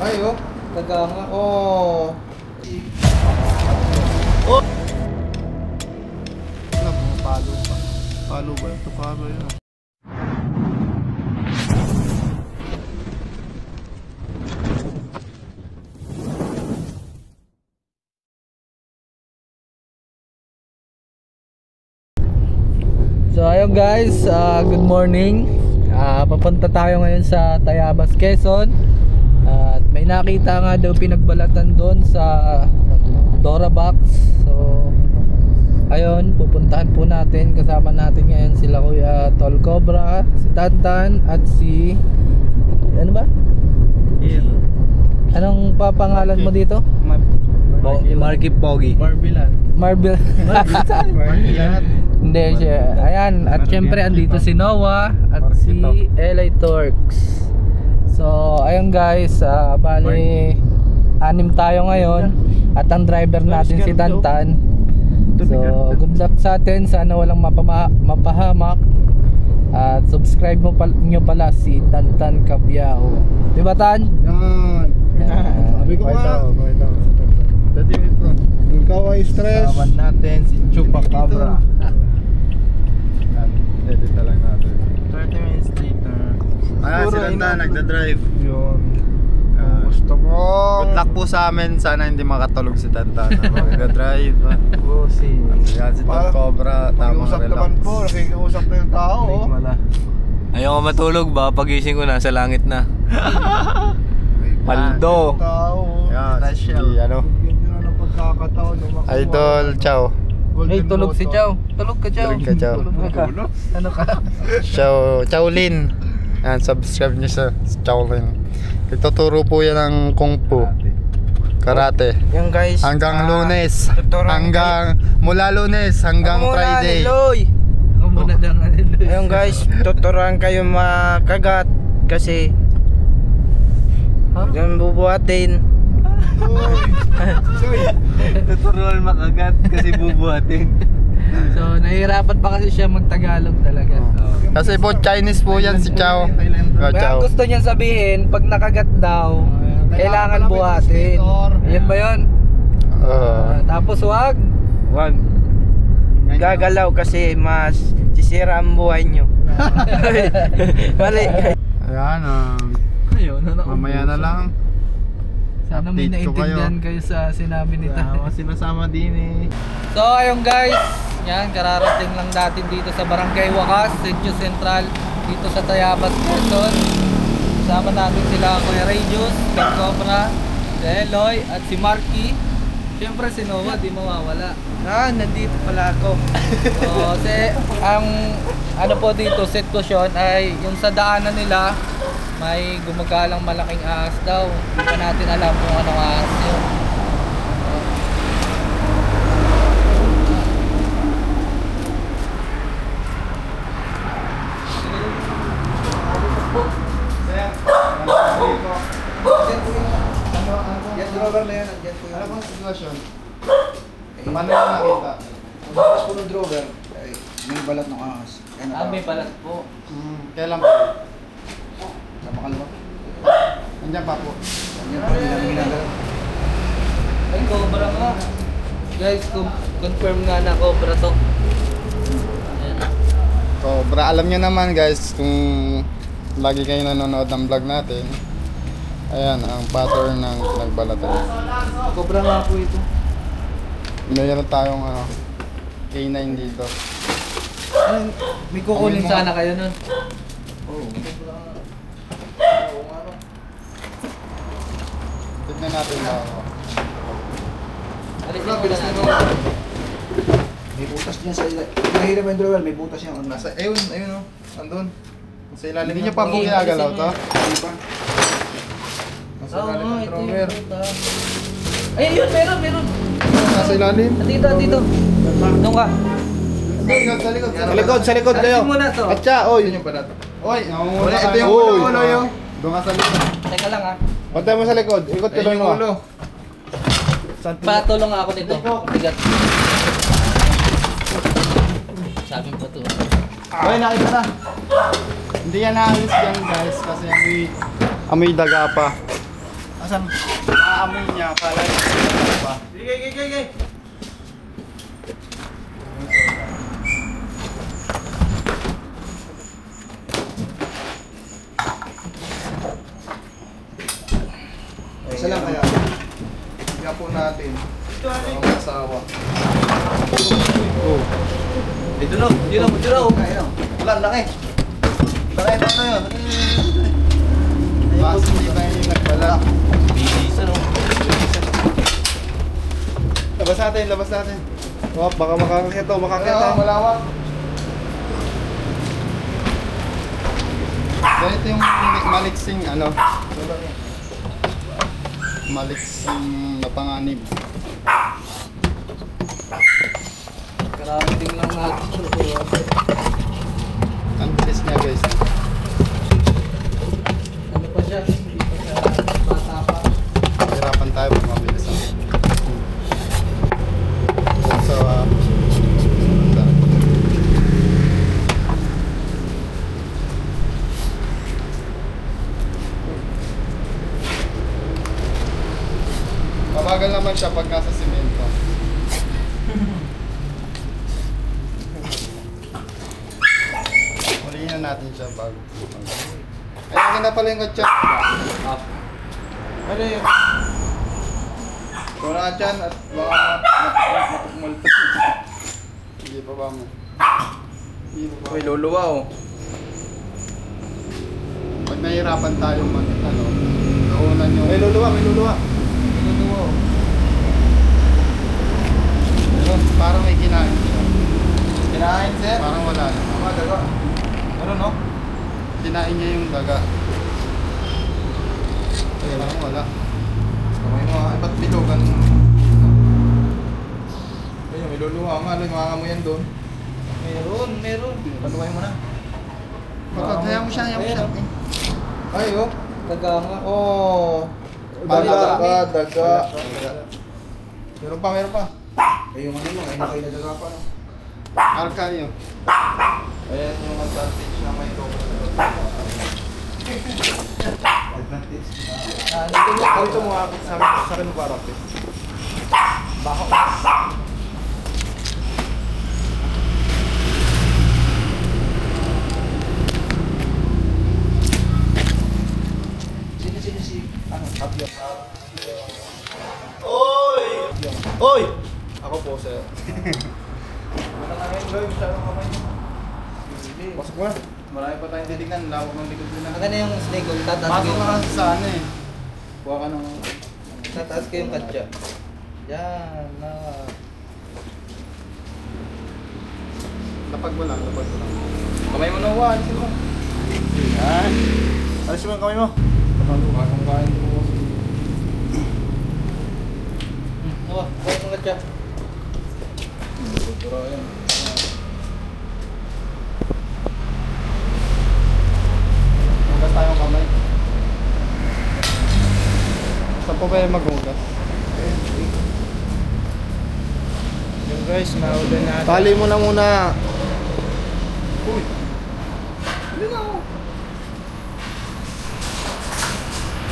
Ay, oh. Tagama. Oh. Oh! Ano, pumapalo pa. Palo ba? Ito palo yun. So ayun guys, good morning. Papunta tayo ngayon sa Tayabas, Quezon. At may nakita nga daw pinagbalatan doon sa Dora Box. So ayun, pupuntahan po natin. Kasama natin ngayon sila Kuya Tol Cobra, si Tantan at si ano ba? Anong papangalan mo dito? Marky Pogi. Marbilan. Marbil. Marbilan. Hindi siya. Ayan, at syempre andito si Noah at si LA Torx. So, ayun guys, bali 6 tayo ngayon at ang driver natin si Tantan. So, good luck sa atin. Sana walang mapahamak. At subscribe nyo pala si Tantan Cabiao. Diba Tan? Yan. Sabi ko nga. Dati ito. Ikaw ay stress. Saban natin si Chupacabra. Edit lang natin. 30 minutes later. Si Tantan nagda-drive. Yun. Gusto mo. Good luck po sa amin. Sana hindi makatulog si Tantan. Nagda-drive. Yan si Tol Cobra. Tamang Nakikiusap relax. naman po. Nakikiusap na yung tao. Ayoko matulog ba? Pagising ko nasa langit na. Paldo. Yan, si ano. Ganyan na ng pagkakataon. Idol, ciao. Ay, tulog si Chow. Tulog ka, Chow. Tulog ka, Chow. Tulog ka. Ano ka? Ciao Lin. Yan, subscribe nyo sa Ciao Lin. Ituturo po yan ng Kung Fu Karate. Yan guys. Hanggang Lunes. Mula Lunes hanggang Friday. Muna lang. Ayun guys, tuturuan kayo makagat kasi yan bubuhatin. Tuturuan makagat kasi bubuhatin. So, nahihirapan pa kasi siya mag-Tagalog talaga. Kasi po Chinese po yan si Ciao. Kaya ang gusto niya sabihin, pag nakagat daw, kailangan buhatin. Yan ba yun? Tapos wag Gagalaw kasi mas sisira ang buhay nyo. Mali. Ayan, mamaya na lang. Sana may Update ko naintindihan kayo sa sinabi nito. Sinasama din eh. So ayun guys, yan, kararating lang natin dito sa Barangay Wakas, Sedyo Central, dito sa Tayabas, Quezon. Kasama natin sila Kuya Radius, Tol Cobra, si Eloy at si Marky. Siyempre si Noah, di mawawala. Nandito pala ako. So, ang ano po dito, sitwasyon ay yung sa daanan nila may gumagalang malaking ahas daw. Hindi pa natin alam kung anong ahas yun. Yan, drawer na yan. Ano bang sitwasyon? Paano yung nakita? Ang bakas po ng drawer, ay may balat ng ahas. May balat po. Kailan pa? Sa makalawa. Nandiyan pa po. Yan pa rin namin ginagalaw. Ay, cobra nga. Guys, confirm nga na cobra to. Ayan. Cobra, alam nyo naman guys, kung lagi kayo nanonood ng vlog natin, ayan ang pattern ng nagbalatan. Cobra nga po ito. Mayroon tayong K9 dito. Ay, may kukunin sana kayo nun. Oo. Tignan natin na Alisin ko na natin. May butas niyan sa ilalim. Mahirap yung drawer, may butas yan. nasa, ayun oh, andun. Sa ilalim. Hindi nyo pa po ginagalaw to? Hindi pa. Nasa Oo ilalim nga, ng ito drawer. yung ay, yun, meron. Nasa ilalim? Dito. Doon ka. Sa likod kayo. Alisin mo na to. Atcha, oy. Ito yung balat. Oy, namumula Ito kayo. yung ulo yun. Doon ka sa likod. Teka lang ah. Pantay mo sa likod. Ikot ka doon mo. Patulong ako nito. Bigat. Sabi ko to. Oy, nakita na. Hindi yan naalis yan guys kasi amoy daga pa. buksan. Aamoy niya, kala niya pa. Sige. Isa lang kaya. Tingnan po natin. Ang asawa. Dito na, dito na. Wala, laki. Laki na yun. Basta hindi pa yung nagpala. Bisa no. Labas natin. Oh, baka makakakita to, Malawak. So ito yung maliksing ano. Maliksing napanganib. Karating lang natin. Ang bilis niya guys. Ano pa siya? Hindi pa siya bata pa. Hirapan tayo pag mabilis ang. So, mabagal naman siya pag nasa simento. Huliin natin siya bago. Ayun na pala yung kotse. Ano yun? Wala ka dyan at baka matukmultos. Hindi pa ba mo? Uy, luluwa oh. Pag nahihirapan tayo ano, naunan yung... May luluwa oh. Parang may kinain siya. Kinain, sir? Parang wala na. Mga daga. Ano no? Kinain niya yung daga. Parang wala. Kamay mo ha, ba't bilogan? Ayun, may luluwa nga, mga yan doon. Meron. Panuway mo na. Hayaan mo siya. Ay, oh. Daga nga. Oh. Daga. Meron pa. Ay, yung ano mo, ay nakailaga pa, no? Arka yun. Ayan yung advantage na may logo. Advantage. Ito mo sa akin mo parang baka. Sino si ano, Tabio? Oy! Ako po, sir. Wala na ngayon, Loy. Masyadong kamay niyo. Pasok mo na. Marami pa tayong titignan. Lawak ng likod din na. Ano yung snake ko? Tataas ko Pasok yung... ka kasi sa ano eh. Buha ka ng... Tataas ko yung katya. Yan na. Lapag mo lang. Kamay mo na, alisin mo. Yan. Alisin mo ang kamay mo. Bakong kain mo. Kaya yung katya. Kultura yan. Hugas tayong kamay. Saan po kayo maghugas? Yung guys, mahuli natin. Tali mo na muna. Uy. Hindi na ako.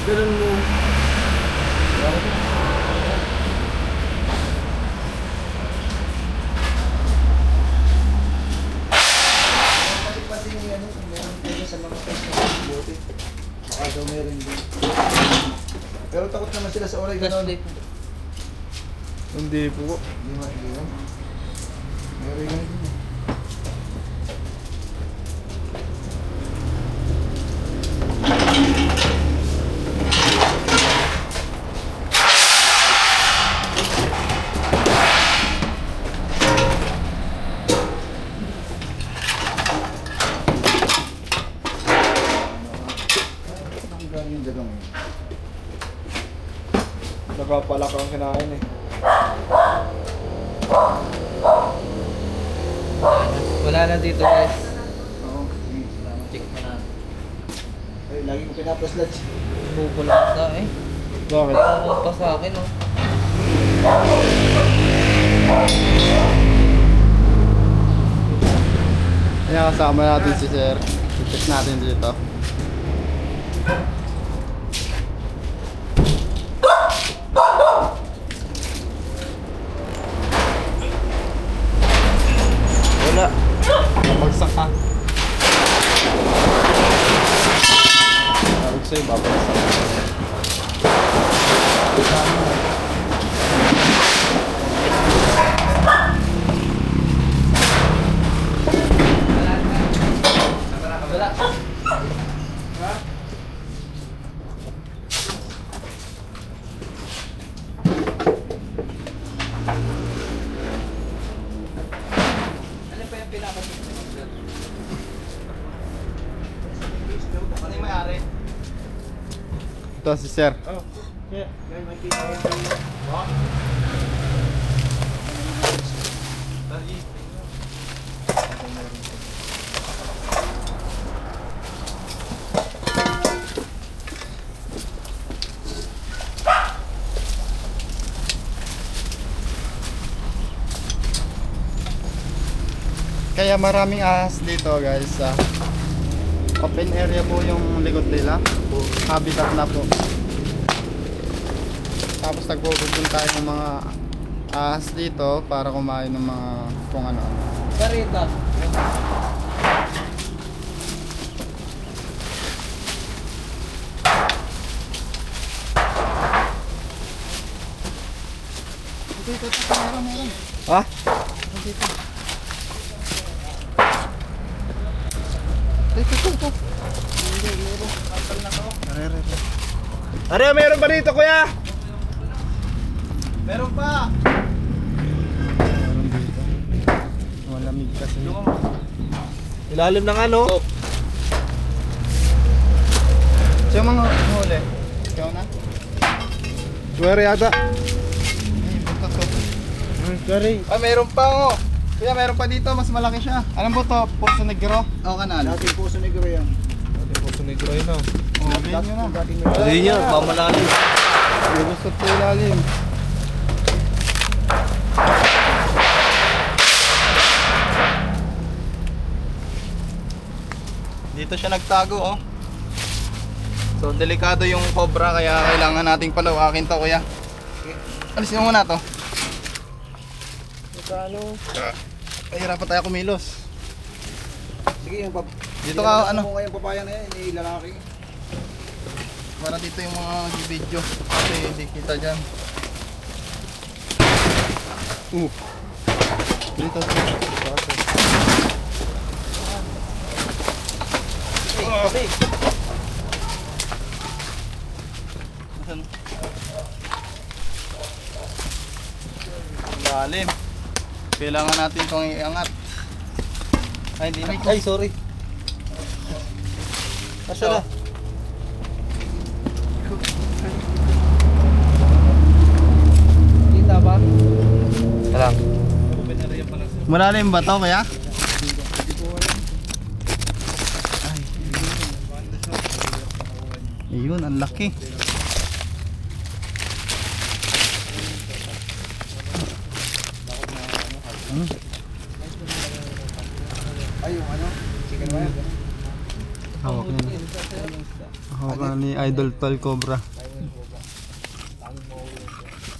Ganun mo. Pero takot naman sila sa oray Gas gano'n. plate. Hindi po. Hindi man. Meron yun. Nakapalak ang kinain eh. Wala na dito guys. Oo. Check mo na. Ay, lagi ko pinapaslad. Bubulak na eh. Bakit? Kaya pa sa akin oh. Kaya kasama natin si Sir. Check natin dito. Ito si sir. Kaya maraming ahas dito guys. Open area po yung likod nila. Habitat na po. Tapos nagpupunta tayo ng mga ahas dito para kumain ng mga kung ano. Garita. Ha? Are, meron ba dito kuya? Meron pa. Meron dito. Malamig kasi. Ilalim ng ano? So yung mga huli. Ikaw na? Suwere yata. Ay, punta to. Suwere. Ay, meron pa oh. Kuya, meron pa dito. Mas malaki siya. Alam mo to? Puso Negro. O, kanal. Dating Puso Negro yan. Puso negro yun oh. Sabihin nyo na. Hindi niya, mamalalim. May gusto po ilalim. Dito siya nagtago oh. So delikado yung cobra kaya kailangan nating palawakin to kuya. Alisin mo muna to. Magkano? Ay, hirapan tayo kumilos. Sige, yung Dito ka ano? Kung kayong papaya na yan, hindi lalaki. Para dito yung mga video kasi hindi kita dyan. Dito. Kasi, Nasaan? Lalim. Kailangan natin itong iangat. Ay, hindi na. Ay, sorry. Asa na? Kita ba? Alam. Malalim ba to kaya? Ayun, ang laki. ay yung ano, chicken wire. Hawak na. Hawak na ni Idol Tol Cobra.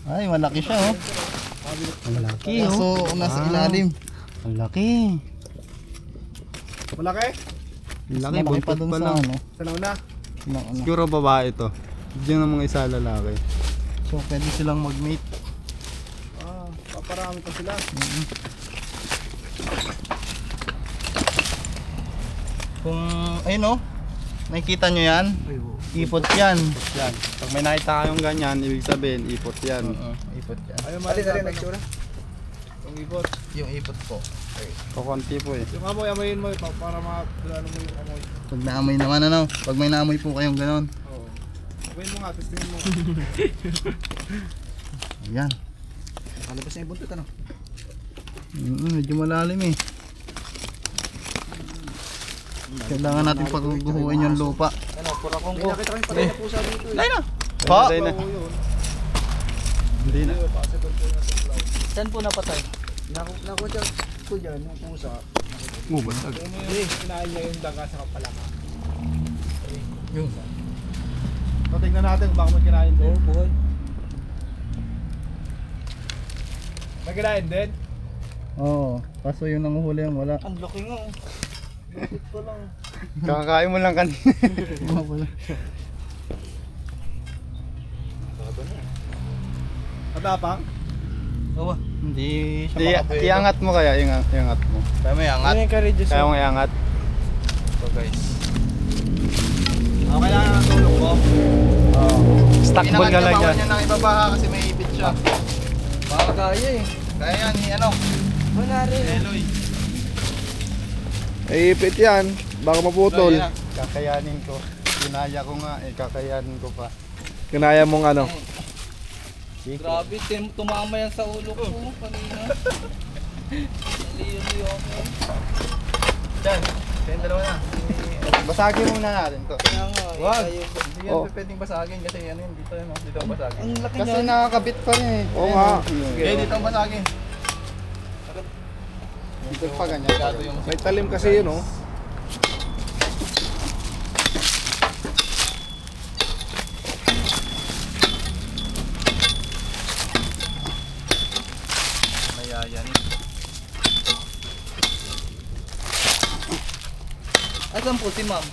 Ay, malaki siya oh. Malaki oh. So, nasa ilalim. Ang laki. Malaki? Malaki, buntot pa lang. Sa nauna? Siguro babae ito. Diyan ang mga isa lalaki. So, pwede silang mag-mate. Paparami pa sila. Kung, ayun oh. Nakikita nyo yan? Ipot yan. Yan. Pag may nakita kayong ganyan, ibig sabihin, ipot yan. Ipot yan. Ayaw Alin, malin nagsura? Yung ibot. Yung ipot po. Kukunti po eh. Yung amoy, amoyin mo para ano mo yung amoy. Pag naamoy naman ano, pag may naamoy po kayong ganon. Oo. Amoyin mo nga, testingin mo. Ayan. Kalabas na yung buntot ano? Medyo malalim eh. Kailangan natin pagguhuin yung lupa. Ano, pura kong May nakita kami patay na pusa dito eh. Dahil na! Pa! Hindi na. Saan po napatay? Nakuha ko dyan, yung pusa. Basag. Kinain niya yung daga sa kapalaka. Yung. So, tingnan natin kung baka may kinain din. Oo, buhay. May kinain din? Oo. Kaso yung nanguhuli yung wala. Ang laki nga oh. Bakit pa lang? Kakakain mo lang kanina. Matapang? Oo. Hindi siya Di, makapwede. iangat mo kaya, iangat mo. Kaya mo iangat. Ano yung ka-reduce Kaya mo? mo iangat. So guys. Okay lang ang tulong ko. Stack ball ka lang Bawal yan. niya nang ibabaha kasi may ipit siya. Baka kaya eh. Kaya yan, ano? Wala rin. Eloy. Ay, ipit yan. Baka maputol. Eloy, yan. Kakayanin ko. Kinaya ko nga kakayanin ko pa. Kinaya mong ano. Grabe, tumama yan sa ulo ko kanina. Liyo-liyo ako. Dan, kayong dalawa na. Basagin muna natin to. Kaya nga, Wag. ayaw ko. Hindi yan pwedeng basagin kasi ano yun, dito yun, dito ang basagin. Ang laki Kasi niya. nakakabit pa rin eh. Oo nga. Okay, dito ang basagin. Dito pa ganyan. May talim kasi yun, oh. Mayayanin. Asan po si ma'am?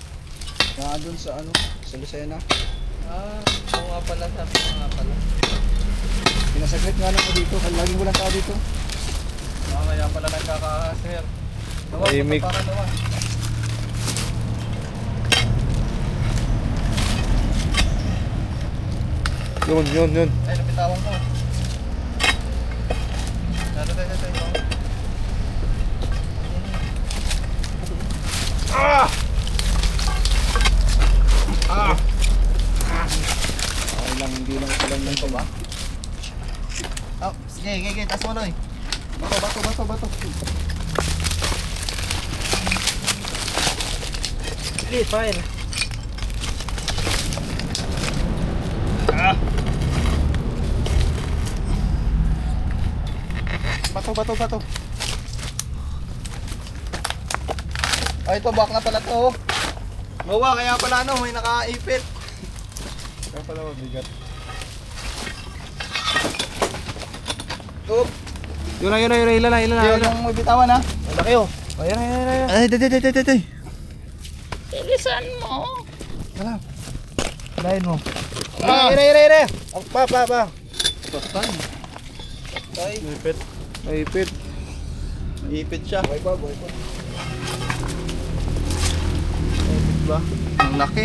Doon sa ano, sa Lucena. Oo nga pala, sabi ko nga pala. Pinasaglit nga lang ko dito. Laging walang tao dito. Mamaya pala nagkaka-sir. Tahimik. Para naman. Yun. Ay, napitawan ko. Tayo. Okay lang, hindi lang talam lang to ba? Oh, sige, taas mo Loy. Bato. Sige, fire. Bato. Ay, ito, bak na pala to. Bawa, kaya pala ano, may nakaipit. Kaya pala mabigat. Oop. Yun na, ilan na. Yun yung may bitawan ha. Malaki oh. Ayan. Ay, tay. Lain mo. Ah. Ire. Pa. Totan. Tay. Ipit. May ipit. Ipit siya. Buhay pa. Ba? Ang laki.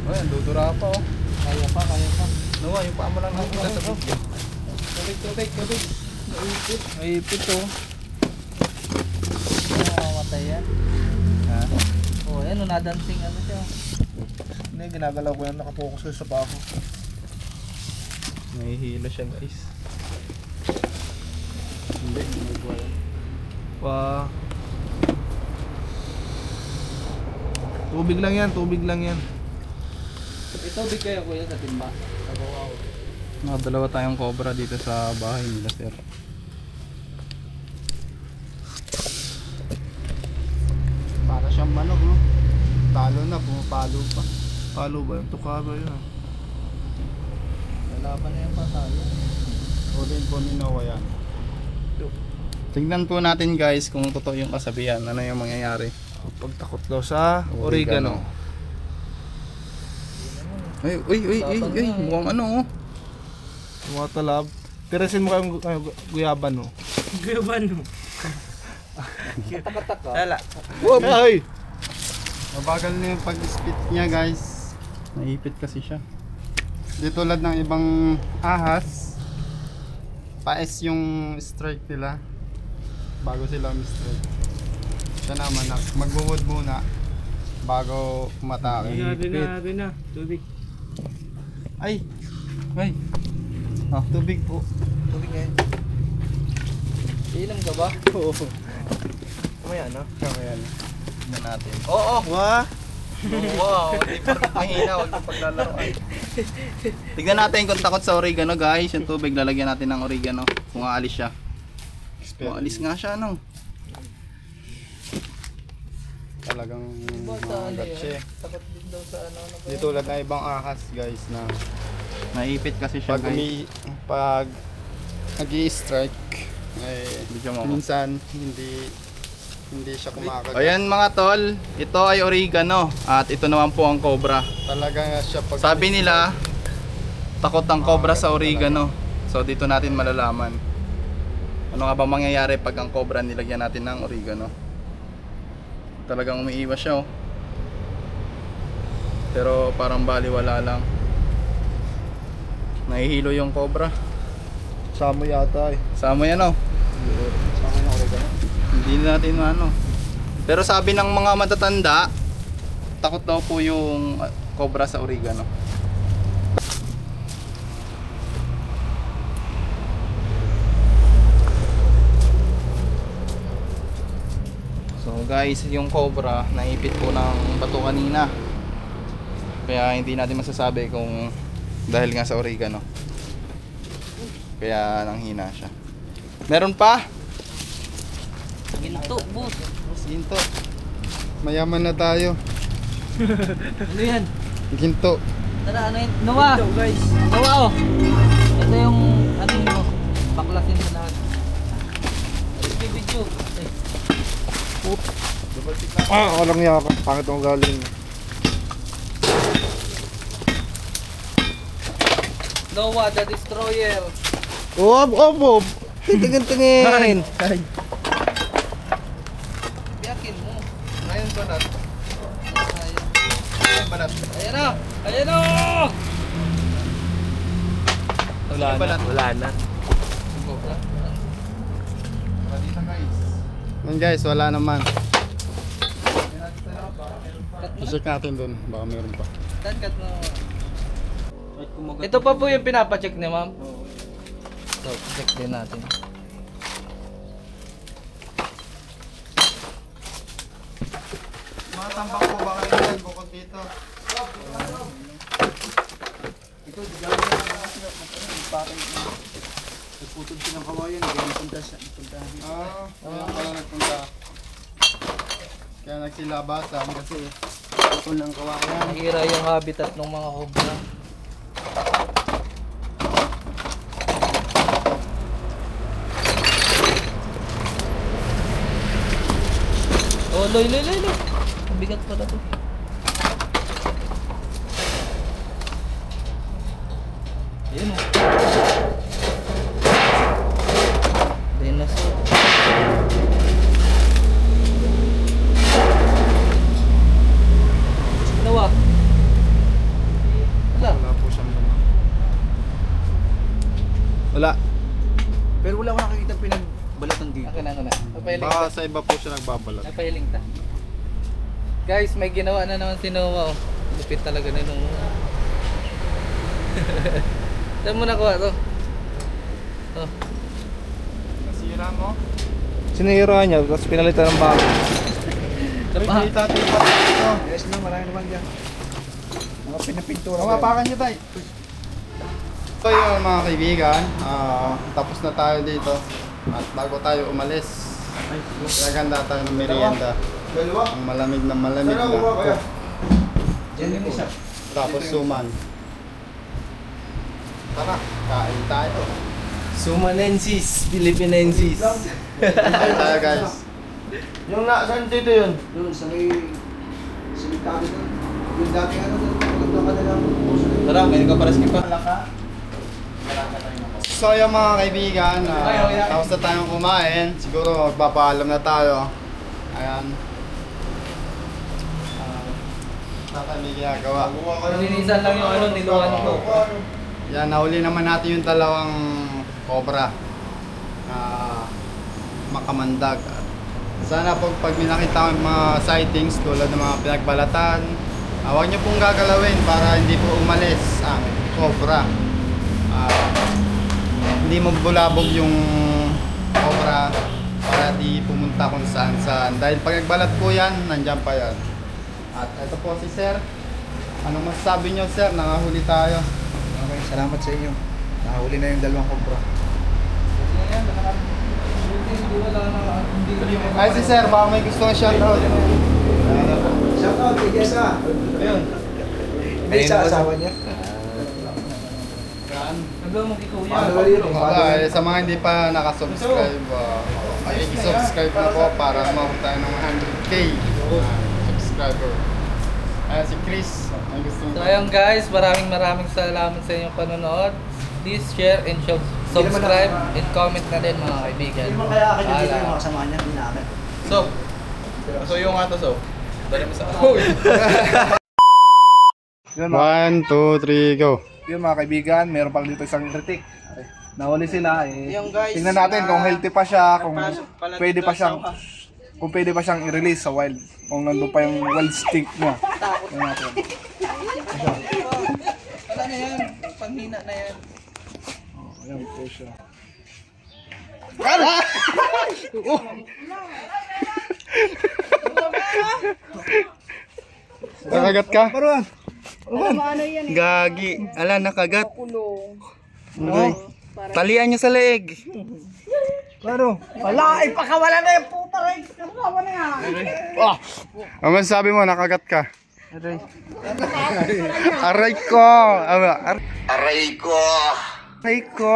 Oh, yan, dudura pa oh. Kaya pa. Nawa, yung paa mo lang nakita sa video. Tubig. May ipit oh. Mamamatay yan. Ha? Oh, yan, nadancing ano siya. Hindi, ginagalaw ko yan. Nakapokus ko sa paa ko. Nahihilo siya guys. Hindi buhay. Pa. Tubig lang yan. Itubig kayo kuya sa timba. Dalawa tayong cobra dito sa bahay nila sir. Para siyang manok, no? Talo na, pumapalo pa. Palo ba yung tukado yun? Lalaban na yung patalo. Ulin po ni Noah yan. Tingnan po natin guys kung totoo yung kasabihan. Ano yung mangyayari? Pagtakot daw sa oregano. Ay, mukhang ano oh. Tumatalab. Tirasin mo kayong guyaban, no? Guyaban mo. Taka-taka. Lala. Ay! Mabagal na yung pag-spit niya guys. Naipit kasi siya. Di tulad ng ibang ahas, paes yung strike nila bago sila strike. Siya naman magbuwod muna bago matake. Grabe na. Tubig. Ay! Tubig po. Tubig ngayon. Ilang ka ba? Oo. Mamaya na. Kaya Tignan natin. Oo! Wah! Wow! Di pa mahina, huwag yung paglalaroan. Tignan natin kung takot sa oregano guys. Yung tubig, lalagyan natin ng oregano. Kung aalis siya. Kung aalis nga siya, no? talagang magat siya. Takot din daw sa ano. Di tulad ng ibang ahas guys na Naipit kasi siya pag guys. pag nag-i-strike Medyo mo. minsan hindi siya kumakagat. Ayan mga tol, ito ay oregano at ito naman po ang cobra. Talaga siya pag Sabi nila, takot ang cobra sa oregano. So dito natin malalaman. Ano nga ba mangyayari pag ang cobra nilagyan natin ng oregano? Talagang umiiwas siya oh. Pero parang baliwala lang. Nahihilo yung cobra. Samo yata eh. Sama yan oh. Samo yung oregano. Hindi natin ano. Pero sabi ng mga matatanda, takot daw po yung cobra sa oregano. So guys, yung cobra naipit po ng bato kanina. Kaya hindi natin masasabi kung dahil nga sa oregano. Kaya nanghina siya. Meron pa? Ginto, boss. Ginto. Mayaman na tayo. Ano yan? Ginto. Tara, ano yun? Noah! Guys. Noah, oh! Ito yung, ano yun mo? Baklasin mo lahat. Video. Walang yaka. Pangit ang galing. Noah, the Destroyer. Op. Tingin. Biyakin mo. Ngayon balat. Ngayon balat. Ayan na! Ayan na! Wala na. Wala na. Dito guys. Yun guys, wala naman. Check natin dun, baka meron pa. Cut mo. Ito pa po yung pinapacheck ni ma'am. So, check din natin. Mga tambak po ba kayo dyan, bukod dito? Ito, di gano'n na nagputol silang kawayan. Nagpunta sa puntahan. Kaya pala nagpunta. Kaya nagsilabasan kasi Putol ng kawayan. Nahira yung habitat ng mga cobra. Oh, loy. Bigat pala to. Ayun oh. Dinosaur. Nawa. wala po siyang naman. Wala. Pero wala akong nakikita pinagbalatan dito. Ako na. Napahiling Baka ta. sa iba po siya nagbabalat. Napahiling ta. Guys, may ginawa na naman si Noah. Oh. Lupit talaga na nung. Saan mo nakuha to? Oh. Nasira mo? Sinira niya, tapos pinalitan ng bago. Hindi tatipat dito. Yes na, marami naman dyan. Mga pinapintura. Mapapakan niyo tayo. So yun mga kaibigan, tapos na tayo dito. At bago tayo umalis, gaganda tayo ng merienda. Ang malamig na. Diyan yung isa. Tapos suman. Tara, kain tayo. Sumanensis, Filipinensis. Kain tayo guys. Yung saan dito yun? Doon, sa may simitado doon. Yung dati ano doon, maganda ka na lang puso doon. Tara, ngayon ka para skip pa. So yung mga kaibigan, tapos na tayong kumain. Siguro magpapaalam na tayo. Ayan. May ginagawa. Nilinisan lang yung ano, niluwan ko. Yan, nahuli naman natin yung dalawang cobra na makamandag. Sana pag may nakita yung mga sightings tulad ng mga pinagbalatan, huwag nyo pong gagalawin para hindi po umalis ang cobra. Hindi magbulabog yung cobra para di pumunta kung saan saan. Dahil pag nagbalat po yan, nandyan pa yan. At ito po si Sir. Anong masasabi nyo Sir? Nakahuli tayo. Okay, salamat sa inyo. Nakahuli na yung dalawang cobra. Ay si Sir, baka may gusto ng shoutout. Shoutout kay Jessa. Ayun. Hindi sa asawa niya. Nagawa mo kay Kuya. Sa mga hindi pa nakasubscribe, ay i-subscribe na po para mabuti tayo ng 100k subscriber. Ayan si Chris. So ayun guys, maraming salamat sa inyong panonood. Please share and subscribe and comment na din mga kaibigan. Hindi mo kaya akin dito Paalam. yung mga kasama niya, hindi na akin. So yung nga to, so. Dali mo sa 1, 2, 3, go. Yun mga kaibigan, meron pang dito isang kritik. Nahuli sila eh. Yung guys, Tingnan natin kung healthy pa siya, kung pala pwede dito pa sa siyang i-release sa wild. Kung nandun pa yung wild stink niya. Tingnan natin. Wala na yan. Panghina na yan. Ayan po siya. Nakagat ka? Paruan! Gagi. Ala, nakagat. Aray. Talian niyo sa leeg. Claro. Wala, ipakawala na yung puta rin. Kawawa na yan. Ano masasabi mo? Nakagat ka? Aray. Aray ko! Aray ko! Aray ko!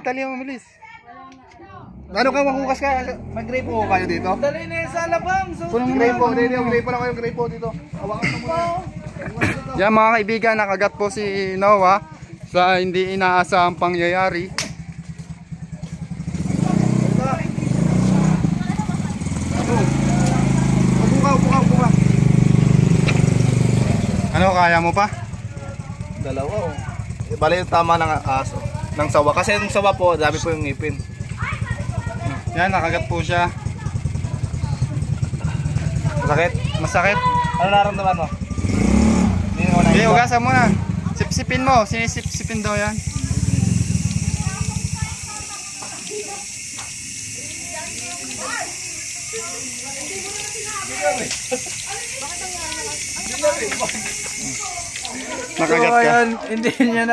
Talian mo, bilis. Ano ka makukas ka? Mag-grape kayo dito? Dali na yung salabang. Grape lang kayo, grape dito. Hawakan mo muna. Yan mga kaibigan, nakagat po si Noah sa hindi inaasahang pangyayari. Buka. Ano, kaya mo pa? Dalawa oh. Bali yung tama ng aso. Ng sawa. Kasi yung sawa po, dami po yung ngipin. Yan, nakagat po siya. Masakit? Masakit? Ano naramdaman mo? Hindi mo Hindi, ugasan mo na. Sipsipin mo, sinisipsipin daw yan. Nakagat ka. Ayan, hindi niya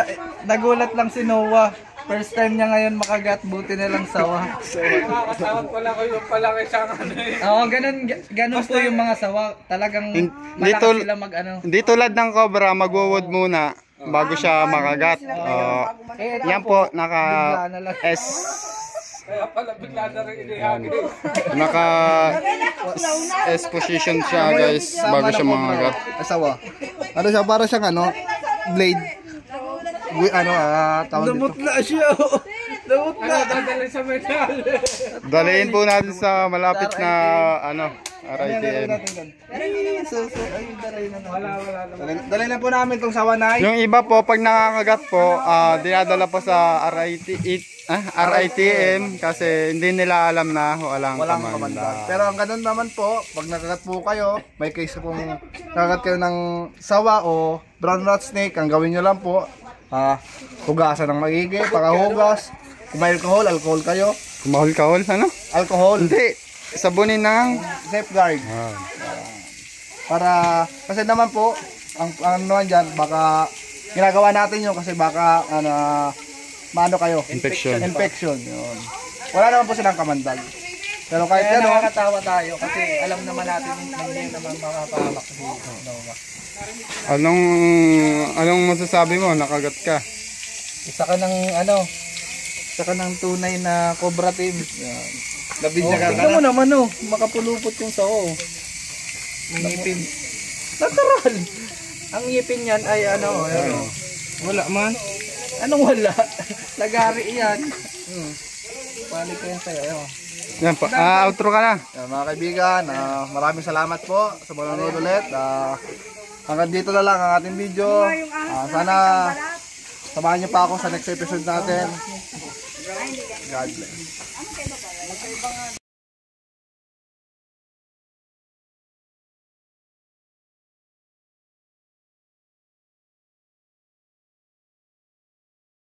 nagulat lang si Noah. First time niya ngayon makagat, buti na lang sawa. Nakakatawag pala ko yung palaki siyang ano eh. Oo, ganun po yung mga sawa. Talagang malakas sila mag-ano. Hindi tulad ng cobra, magwo-wood muna bago siya makagat. Yan po, naka S. Kaya pala bigla na rin inihagin. Naka S position siya guys bago siya makagat. Sawa. Ano siya? Para siyang ano? Blade. Tawag dito. Namutla siya. Namutla. Dadalhin sa medal. Dalhin po natin sa malapit na RITM. Dali na po namin tong sawa na. Yung iba po pag nakakagat po, dinadala po sa RITM kasi hindi nila alam na walang Kamanda. kamanda. Pero ang ganun naman po, pag nakagat po kayo, may case kung nakagat kayo ng sawa o brown rat snake, ang gawin nyo lang po, hugasan ng maigi, pagkahugas, kung may alcohol kayo. Kumahol-kahol, ano? Alcohol, Hindi, sabunin ng... safeguard. Para, kasi naman po, ang ano dyan, baka ginagawa natin yun kasi baka, maano kayo? Infection. Infection, yun. Wala naman po silang kamandag. Pero kahit Kaya ano, nakakatawa tayo kasi alam naman natin hindi naman makapahamak si Noah. Anong masasabi mo? Nakagat ka. Isa ka ng tunay na Cobra team. Yan. nabidya ka Tingnan mo naman makapulupot yung sao. Ngipin. Natural. Ang ngipin niyan ay Wala man. Anong wala? Lagari yan. Balik ko yan sa'yo. Yan po. Outro ka na. Mga kaibigan, maraming salamat po sa panonood ulit. Hanggang dito na lang ang ating video. Sana samahan niyo pa ako sa next episode natin. God bless.